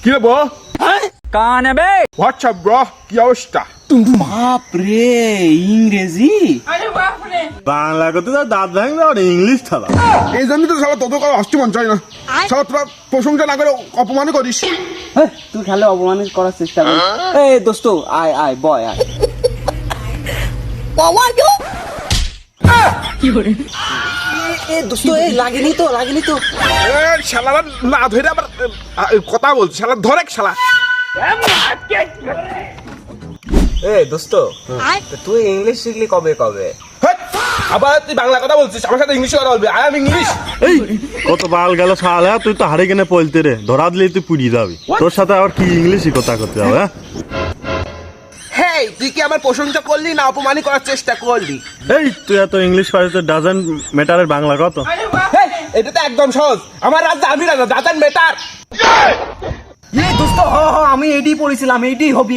কি রে ব্রো? কান বে হোয়াটসঅ্যাপ ব্রো, কি অবস্থা? বাপ রে ইংরেজি বাংলা করতে তো দাঁত ভাঙবে আর ইংলিশ থালা। এই জন্য তো সবাই তোদের কারো আসতে মন চায় না। সবাই তোরা প্রশংসা না করে অপমানই করিস। তুই খালি অপমান করার চেষ্টা করিস। এই দোস্ত আয় আয় বয় আয়। এ দোস্ত এই লাগেনি তো শালারা না ধরে আবার কথা বলছে। শালা ধরে শালা। এ দোস্ত তুই ইংলিশ শিখলি কবে হেৎ, আবার তুই বাংলা কথা বলছিস, আমার সাথে ইংলিশে কথা বলবি। I am English. এই কত বাল গেল সালা, তুই তো হারে কেনে পলতে রে, ধরা দিলে তুই পুড়ি যাবি। তোর সাথে আবার কি ইংলিশই কথা করতে হবে? হেই, তুই কি আমার প্রশংসা করলি না অপমানই করার চেষ্টা করলি? এই তুই এত ইংলিশ পারিস, ডাজেন্ট ম্যাটারের বাংলা কত? হেই, এটা তো একদম সহজ। আমার রাজ্যে আমি রাজা, দাদান বেটার। দোস্ত আমি এইটাই পড়েছিলাম, এইটাই হবি